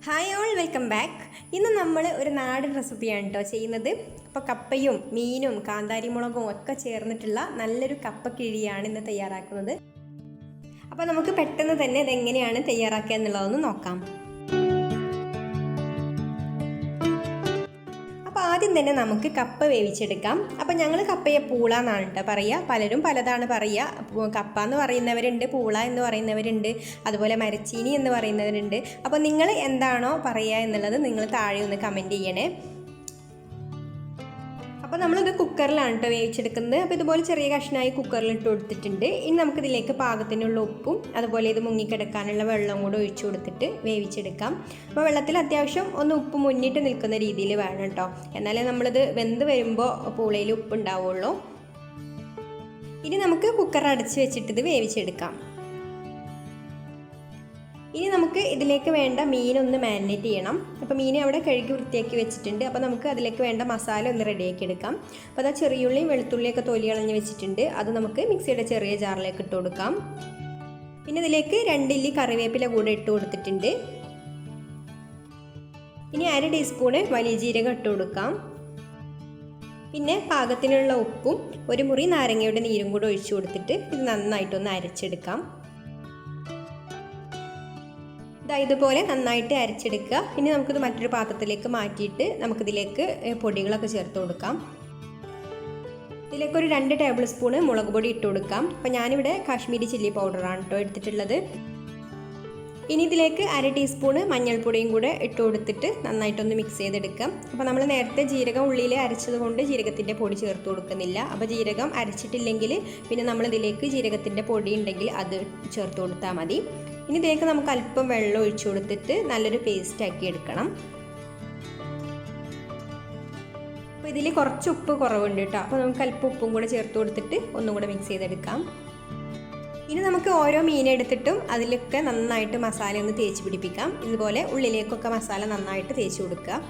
Hi all welcome back. ഇന്ന് നമ്മൾ ഒരു നാടൻ റെസിപ്പിയാണ് കേട്ടോ ചെയ്യുന്നത്. അപ്പോൾ കപ്പയും മീനും കാന്താരി മുളകും ഒക്കെ ചേർന്നിട്ടുള്ള നല്ലൊരു കപ്പ കിഴിയാണ് ഇന്ന് തയ്യാറാക്കുന്നത്. അപ്പോൾ നമുക്ക് പെട്ടെന്ന് തന്നെ ഇതെങ്ങനെയാണ് തയ്യാറാക്കുക എന്നുള്ളതൊന്ന് നോക്കാം. ആദ്യം തന്നെ നമുക്ക് കപ്പ വേവിച്ചെടുക്കാം. അപ്പം ഞങ്ങൾ കപ്പയെ പൂള എന്നാണ് കേട്ടോ പറയുക. പലരും പലതാണ് പറയുക. കപ്പ എന്ന് പറയുന്നവരുണ്ട്, പൂള എന്ന് പറയുന്നവരുണ്ട്, അതുപോലെ മരച്ചീനി എന്ന് പറയുന്നവരുണ്ട്. അപ്പോൾ നിങ്ങൾ എന്താണോ പറയുക എന്നുള്ളത് നിങ്ങൾ താഴെ ഒന്ന് കമൻറ്റ് ചെയ്യണേ. അപ്പോൾ നമ്മളിത് കുക്കറിലാണ് കേട്ടോ വേവിച്ചെടുക്കുന്നത്. അപ്പോൾ ഇതുപോലെ ചെറിയ കഷ്ണമായി കുക്കറിൽ ഇട്ട് കൊടുത്തിട്ടുണ്ട്. ഇനി നമുക്കിതിലേക്ക് പാകത്തിനുള്ള ഉപ്പും അതുപോലെ ഇത് മുങ്ങിക്കിടക്കാനുള്ള വെള്ളം കൂടെ ഒഴിച്ചു കൊടുത്തിട്ട് വേവിച്ചെടുക്കാം. അപ്പോൾ വെള്ളത്തിൽ അത്യാവശ്യം ഒന്ന് ഉപ്പ് മുന്നിട്ട് നിൽക്കുന്ന രീതിയിൽ വേണം കേട്ടോ, എന്നാലേ നമ്മളിത് വെന്ത് വരുമ്പോൾ പൂളയിൽ ഉപ്പ് ഉണ്ടാവുള്ളൂ. ഇനി നമുക്ക് കുക്കർ അടച്ച് വെച്ചിട്ട് ഇത് വേവിച്ചെടുക്കാം. ഇനി നമുക്ക് ഇതിലേക്ക് വേണ്ട മീനൊന്ന് മാരിനേറ്റ് ചെയ്യണം. അപ്പോൾ മീൻ അവിടെ കഴുകി വൃത്തിയാക്കി വെച്ചിട്ടുണ്ട്. അപ്പോൾ നമുക്ക് അതിലേക്ക് വേണ്ട മസാല ഒന്ന് റെഡിയാക്കി എടുക്കാം. അപ്പോൾ അതാ ചെറിയുള്ളിയും വെളുത്തുള്ളിയൊക്കെ തൊലി കളഞ്ഞ് വെച്ചിട്ടുണ്ട്. അത് നമുക്ക് മിക്സിയുടെ ചെറിയ ജാറിലേക്ക് ഇട്ട് കൊടുക്കാം. പിന്നെ ഇതിലേക്ക് 2 ഇല്ലി കറിവേപ്പില കൂടെ ഇട്ട് കൊടുത്തിട്ടുണ്ട്. ഇനി 1/2 ടീസ്പൂണ് വലിയ ജീരകം ഇട്ട് കൊടുക്കാം. പിന്നെ പാകത്തിനുള്ള ഉപ്പും 1 മുറി നാരങ്ങയുടെ നീരും കൂടെ ഒഴിച്ചു കൊടുത്തിട്ട് ഇത് നന്നായിട്ടൊന്ന് അരച്ചെടുക്കാം. ഇതുപോലെ നന്നായിട്ട് അരച്ചെടുക്കുക. ഇനി നമുക്കിത് മറ്റൊരു പാത്രത്തിലേക്ക് മാറ്റിയിട്ട് നമുക്കിതിലേക്ക് പൊടികളൊക്കെ ചേർത്ത് കൊടുക്കാം. ഇതിലേക്ക് ഒരു 2 ടേബിൾ സ്പൂണ് മുളക് പൊടി ഇട്ട് കൊടുക്കാം. അപ്പോൾ ഞാനിവിടെ കാശ്മീരി ചില്ലി പൗഡറാണ് കേട്ടോ എടുത്തിട്ടുള്ളത്. ഇനി ഇതിലേക്ക് 1/2 ടീസ്പൂണ് മഞ്ഞൾപ്പൊടിയും കൂടെ ഇട്ട് കൊടുത്തിട്ട് നന്നായിട്ടൊന്ന് മിക്സ് ചെയ്തെടുക്കാം. അപ്പോൾ നമ്മൾ നേരത്തെ ജീരകം ഉള്ളിൽ അരച്ചത് കൊണ്ട് ജീരകത്തിൻ്റെ പൊടി ചേർത്ത് കൊടുക്കുന്നില്ല. അപ്പോൾ ജീരകം അരച്ചിട്ടില്ലെങ്കിൽ പിന്നെ നമ്മളിതിലേക്ക് ജീരകത്തിൻ്റെ പൊടി ഉണ്ടെങ്കിൽ അത് ചേർത്ത് കൊടുത്താൽ മതി. ഇനി ഇതിലേക്ക് നമുക്ക് അല്പം വെള്ളം ഒഴിച്ചു കൊടുത്തിട്ട് നല്ലൊരു പേസ്റ്റ് ആക്കി എടുക്കണം. അപ്പോൾ ഇതിൽ കുറച്ച് ഉപ്പ് കുറവുണ്ട് കേട്ടോ. അപ്പോൾ നമുക്ക് അല്പം ഉപ്പും കൂടെ ചേർത്ത് കൊടുത്തിട്ട് ഒന്നും കൂടെ മിക്സ് ചെയ്തെടുക്കാം. ഇനി നമുക്ക് ഓരോ മീനെടുത്തിട്ടും അതിലൊക്കെ നന്നായിട്ട് മസാല ഒന്ന് തേച്ച് പിടിപ്പിക്കാം. ഇതുപോലെ ഉള്ളിലേക്കൊക്കെ മസാല നന്നായിട്ട് തേച്ച് കൊടുക്കുക.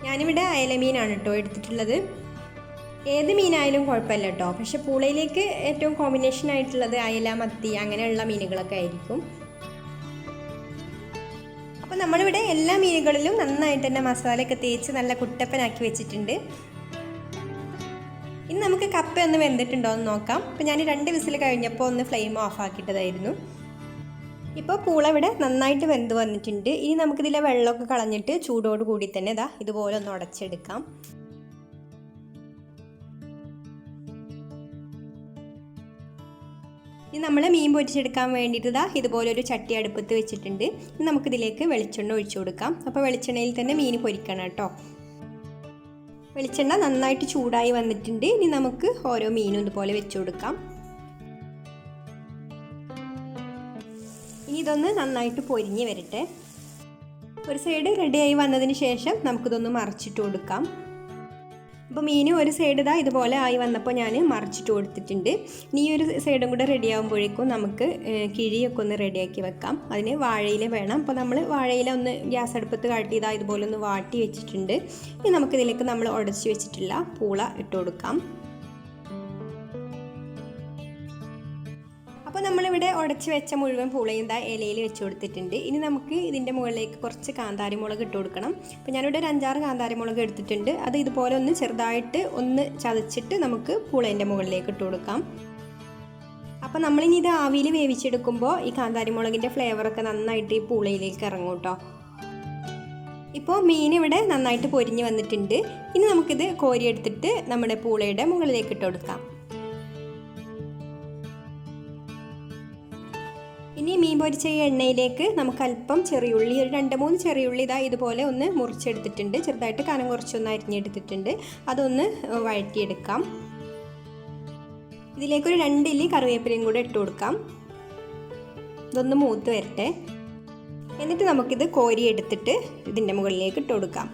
ഞാനിവിടെ അയല മീനാണ് കേട്ടോ എടുത്തിട്ടുള്ളത്. ഏത് മീനായാലും കുഴപ്പമില്ല കേട്ടോ, പക്ഷെ പൂളയിലേക്ക് ഏറ്റവും കോമ്പിനേഷൻ ആയിട്ടുള്ളത് അയല, മത്തി അങ്ങനെയുള്ള മീനുകളൊക്കെ ആയിരിക്കും. അപ്പോൾ നമ്മളിവിടെ എല്ലാ മീനുകളിലും നന്നായിട്ട് തന്നെ മസാലയൊക്കെ തേച്ച് നല്ല കുട്ടപ്പനാക്കി വെച്ചിട്ടുണ്ട്. ഇനി നമുക്ക് കപ്പ ഒന്ന് വെന്തിട്ടുണ്ടോ എന്ന് നോക്കാം. അപ്പോൾ ഞാൻ 2 വിസിൽ കഴിഞ്ഞപ്പോൾ ഒന്ന് ഫ്ലെയിം ഓഫ് ആക്കിയിട്ടതായിരുന്നു. ഇപ്പോൾ പൂള ഇവിടെ നന്നായിട്ട് വെന്ത് വന്നിട്ടുണ്ട്. ഇനി നമുക്കിതിലെ വെള്ളമൊക്കെ കളഞ്ഞിട്ട് ചൂടോട് കൂടി തന്നെ ഇതുപോലെ ഒന്ന് ഉടച്ചെടുക്കാം. ഇനി നമ്മൾ മീൻ പൊരിച്ചെടുക്കാൻ വേണ്ടിയിട്ട് ഇതുപോലൊരു ചട്ടി അടുപ്പത്ത് വെച്ചിട്ടുണ്ട്. ഇനി നമുക്കിതിലേക്ക് വെളിച്ചെണ്ണ ഒഴിച്ചു കൊടുക്കാം. അപ്പോൾ വെളിച്ചെണ്ണയിൽ തന്നെ മീൻ പൊരിക്കണം കേട്ടോ. വെളിച്ചെണ്ണ നന്നായിട്ട് ചൂടായി വന്നിട്ടുണ്ട്. ഇനി നമുക്ക് ഓരോ മീനും ഇതുപോലെ വെച്ചു കൊടുക്കാം. ഇനി ഇതൊന്ന് നന്നായിട്ട് പൊരിഞ്ഞ് വരട്ടെ. ഒരു സൈഡ് റെഡിയായി വന്നതിന് ശേഷം നമുക്കിതൊന്ന് മറിച്ചിട്ട് കൊടുക്കാം. അപ്പോൾ മീൻ ഒരു സൈഡ് ഇതുപോലെ ആയി വന്നപ്പോൾ ഞാൻ മറിച്ചിട്ട് കൊടുത്തിട്ടുണ്ട്. ഇനി ഈ ഒരു സൈഡും കൂടെ റെഡി ആകുമ്പോഴേക്കും നമുക്ക് കിഴിയൊക്കെ ഒന്ന് റെഡിയാക്കി വെക്കാം. അതിന് വാഴയില വേണം. അപ്പോൾ നമ്മൾ വാഴയില ഒന്ന് ഗ്യാസ് അടുപ്പത്ത് കാട്ടി ഇതുപോലെ ഒന്ന് വാട്ടി വെച്ചിട്ടുണ്ട്. ഇനി നമുക്കിതിലേക്ക് നമ്മൾ ഉടച്ച് വെച്ചിട്ടുള്ള പൂള ഇട്ട് കൊടുക്കാം. അപ്പോൾ നമ്മളിവിടെ ഉടച്ച് വെച്ച മുഴുവൻ പൂളയും ഇലയിൽ വെച്ച് കൊടുത്തിട്ടുണ്ട്. ഇനി നമുക്ക് ഇതിൻ്റെ മുകളിലേക്ക് കുറച്ച് കാന്താരി മുളക് ഇട്ട് കൊടുക്കണം. അപ്പോൾ ഞാനിവിടെ ഒരു 5-6 കാന്താരി മുളക് എടുത്തിട്ടുണ്ട്. അത് ഇതുപോലെ ഒന്ന് ചെറുതായിട്ട് ഒന്ന് ചതച്ചിട്ട് നമുക്ക് പൂളേൻ്റെ മുകളിലേക്ക് ഇട്ട് കൊടുക്കാം. അപ്പോൾ നമ്മളിനി ഇത് ആവിയിൽ വേവിച്ചെടുക്കുമ്പോൾ ഈ കാന്താരി മുളകിൻ്റെ ഫ്ലേവറൊക്കെ നന്നായിട്ട് ഈ പൂളയിലേക്ക് ഇറങ്ങും കേട്ടോ. ഇപ്പോൾ മീൻ ഇവിടെ നന്നായിട്ട് പൊരിഞ്ഞ് വന്നിട്ടുണ്ട്. ഇനി നമുക്കിത് കോരിയെടുത്തിട്ട് നമ്മുടെ പൂളയുടെ മുകളിലേക്ക് ഇട്ട് കൊടുക്കാം. ഇനി മീൻ പൊരിച്ച എണ്ണയിലേക്ക് നമുക്ക് അല്പം ചെറിയുള്ളി, ഒരു 2-3 ചെറിയുള്ളി ഇതുപോലെ ഒന്ന് മുറിച്ചെടുത്തിട്ടുണ്ട്. ചെറുതായിട്ട് കനം കുറച്ചൊന്ന് അരിഞ്ഞെടുത്തിട്ടുണ്ട്. അതൊന്ന് വഴറ്റിയെടുക്കാം. ഇതിലേക്കൊരു 2 ഇല്ലി കറിവേപ്പിലയും കൂടെ ഇട്ട് കൊടുക്കാം. ഇതൊന്ന് മൂത്ത് വരട്ടെ. എന്നിട്ട് നമുക്കിത് കോരിയെടുത്തിട്ട് ഇതിൻ്റെ മുകളിലേക്ക് ഇട്ട് കൊടുക്കാം.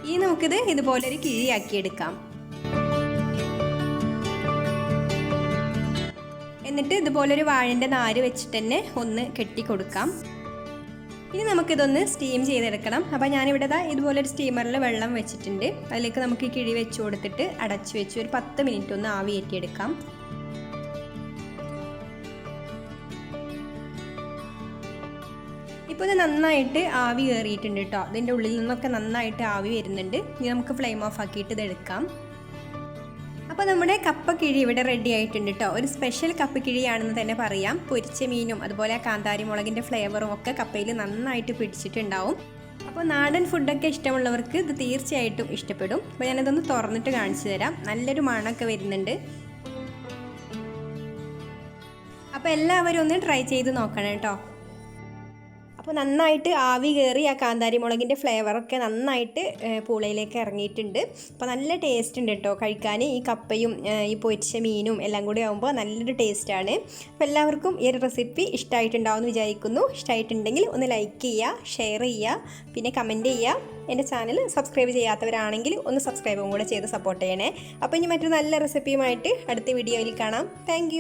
ഇനി നമുക്കിത് ഇതുപോലൊരു കിഴിയാക്കിയെടുക്കാം. എന്നിട്ട് ഇതുപോലൊരു വാഴൻ്റെ നാര് വെച്ചിട്ട് തന്നെ ഒന്ന് കെട്ടി കൊടുക്കാം. ഇനി നമുക്കിതൊന്ന് സ്റ്റീം ചെയ്തെടുക്കണം. അപ്പോൾ ഞാനിവിടെ ഇതുപോലൊരു സ്റ്റീമറിൽ വെള്ളം വെച്ചിട്ടുണ്ട്. അതിലേക്ക് നമുക്ക് കിഴി വെച്ച് കൊടുത്തിട്ട് അടച്ചു വെച്ച് ഒരു 10 മിനിറ്റ് ഒന്ന് ആവി കയറ്റിയെടുക്കാം. ഇപ്പോൾ ഇത് നന്നായിട്ട് ആവി കയറിയിട്ടുണ്ട് കേട്ടോ. ഇതിൻ്റെ ഉള്ളിൽ നിന്നൊക്കെ നന്നായിട്ട് ആവി വരുന്നുണ്ട്. ഇനി നമുക്ക് ഫ്ലെയിം ഓഫ് ആക്കിയിട്ട് ഇത് എടുക്കാം. അപ്പോൾ നമ്മുടെ കപ്പ കിഴി ഇവിടെ റെഡി ആയിട്ടുണ്ട് കേട്ടോ. ഒരു സ്പെഷ്യൽ കപ്പ കിഴിയാണെന്ന് തന്നെ പറയാം. പൊരിച്ച മീനും അതുപോലെ കാന്താരി മുളകിൻ്റെ ഫ്ലേവറും ഒക്കെ കപ്പയിൽ നന്നായിട്ട് പിടിച്ചിട്ടുണ്ടാവും. അപ്പോൾ നാടൻ ഫുഡൊക്കെ ഇഷ്ടമുള്ളവർക്ക് ഇത് തീർച്ചയായിട്ടും ഇഷ്ടപ്പെടും. അപ്പോൾ ഞാനിതൊന്ന് തുറന്നിട്ട് കാണിച്ചു തരാം. നല്ലൊരു മണമൊക്കെ വരുന്നുണ്ട്. അപ്പോൾ എല്ലാവരും ഒന്ന് ട്രൈ ചെയ്ത് നോക്കണം കേട്ടോ. അപ്പോൾ നന്നായിട്ട് ആവി കയറി ആ കാന്താരി മുളകിൻ്റെ ഫ്ലേവറൊക്കെ നന്നായിട്ട് പൂളയിലേക്ക് ഇറങ്ങിയിട്ടുണ്ട്. അപ്പോൾ നല്ല ടേസ്റ്റ് ഉണ്ട് കേട്ടോ കഴിക്കാൻ. ഈ കപ്പയും ഈ പൊരിച്ച മീനും എല്ലാം കൂടി ആകുമ്പോൾ നല്ലൊരു ടേസ്റ്റാണ്. അപ്പോൾ എല്ലാവർക്കും ഈ ഒരു റെസിപ്പി ഇഷ്ടമായിട്ടുണ്ടാവുമെന്ന് വിചാരിക്കുന്നു. ഇഷ്ടമായിട്ടുണ്ടെങ്കിൽ ഒന്ന് ലൈക്ക് ചെയ്യുക, ഷെയർ ചെയ്യുക, പിന്നെ കമൻറ്റ് ചെയ്യുക. എൻ്റെ ചാനൽ സബ്സ്ക്രൈബ് ചെയ്യാത്തവരാണെങ്കിൽ ഒന്ന് സബ്സ്ക്രൈബും കൂടെ ചെയ്ത് സപ്പോർട്ട് ചെയ്യണേ. അപ്പോൾ ഇനി മറ്റൊരു നല്ല റെസിപ്പിയുമായിട്ട് അടുത്ത വീഡിയോയിൽ കാണാം. താങ്ക്